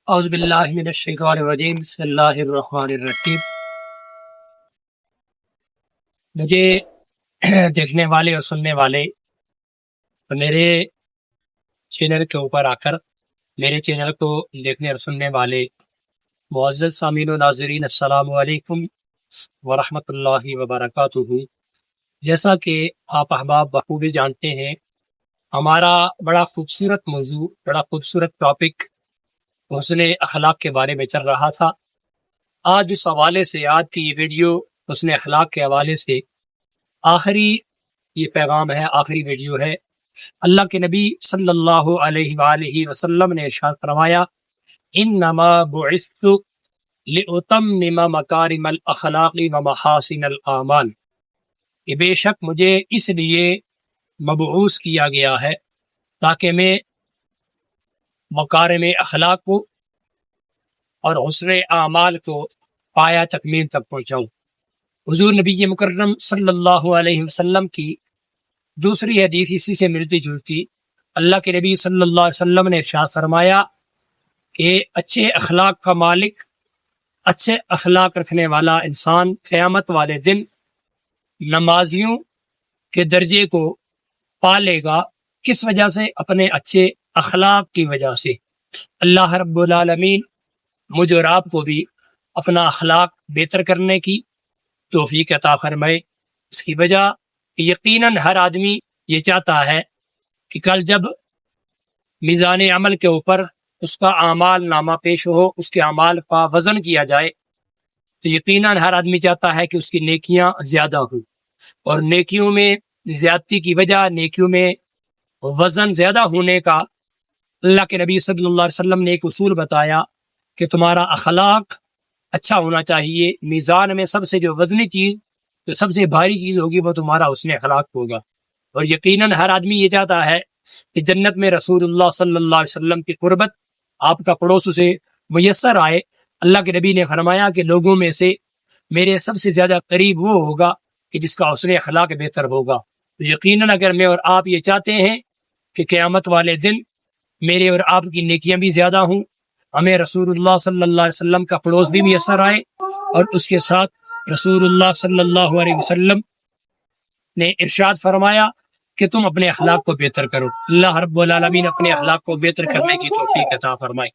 اعوذ باللہ من الشیطان الرجیم بسم اللہ الرحمن الرحیم۔ مجھے دیکھنے والے اور سننے والے میرے چینل کے اوپر آ کر میرے چینل کو دیکھنے اور سننے والے معزز سامعین و ناظرین، السلام علیکم ورحمۃ اللہ وبرکاتہ۔ جیسا کہ آپ احباب بخوبی جانتے ہیں، ہمارا بڑا خوبصورت موضوع، بڑا خوبصورت ٹاپک حسن اخلاق کے بارے میں چل رہا تھا۔ آج اس حوالے سے، آج کی یہ ویڈیو حسن اخلاق کے حوالے سے آخری یہ پیغام ہے، آخری ویڈیو ہے۔ اللہ کے نبی صلی اللہ علیہ وآلہ وسلم نے ارشاد فرمایا، انما بعثت لأتمم مکارم الاخلاق ومحاسن الاعمال، کہ بے شک مجھے اس لیے مبعوث کیا گیا ہے تاکہ میں مکارم اخلاق کو اور حسن اعمال کو پایا تکمیل تک پہنچاؤں۔ حضور نبی مکرم صلی اللہ علیہ وسلم کی دوسری حدیث اسی سے ملتی جلتی، اللہ کے نبی صلی اللہ علیہ وسلم نے ارشاد فرمایا کہ اچھے اخلاق کا مالک، اچھے اخلاق رکھنے والا انسان قیامت والے دن نمازیوں کے درجے کو پالے گا۔ کس وجہ سے؟ اپنے اچھے اخلاق کی وجہ سے۔ اللہ رب العالمین مجھ اور آپ کو بھی اپنا اخلاق بہتر کرنے کی توفیق عطا فرمائے۔ اس کی وجہ یقیناً ہر آدمی یہ چاہتا ہے کہ کل جب میزان عمل کے اوپر اس کا اعمال نامہ پیش ہو، اس کے اعمال کا وزن کیا جائے، تو یقیناً ہر آدمی چاہتا ہے کہ اس کی نیکیاں زیادہ ہوں، اور نیکیوں میں زیادتی کی وجہ، نیکیوں میں وزن زیادہ ہونے کا اللہ کے نبی صلی اللہ علیہ وسلم نے ایک اصول بتایا کہ تمہارا اخلاق اچھا ہونا چاہیے۔ میزان میں سب سے جو وزنی چیز، جو سب سے بھاری چیز ہوگی، وہ تمہارا حسن اخلاق ہوگا۔ اور یقیناً ہر آدمی یہ چاہتا ہے کہ جنت میں رسول اللہ صلی اللہ علیہ وسلم کی قربت، آپ کا پڑوس اسے میسر آئے۔ اللہ کے نبی نے فرمایا کہ لوگوں میں سے میرے سب سے زیادہ قریب وہ ہوگا کہ جس کا حسن اخلاق بہتر ہوگا۔ تو یقیناً اگر میں اور آپ یہ چاہتے ہیں کہ قیامت والے دن میرے اور آپ کی نیکیاں بھی زیادہ ہوں، ہمیں رسول اللہ صلی اللہ علیہ وسلم کا پڑوس بھی میسر آئے، اور اس کے ساتھ رسول اللہ صلی اللہ علیہ وسلم نے ارشاد فرمایا کہ تم اپنے اخلاق کو بہتر کرو۔ اللہ رب العالمین اپنے اخلاق کو بہتر کرنے کی توفیق عطا فرمائے۔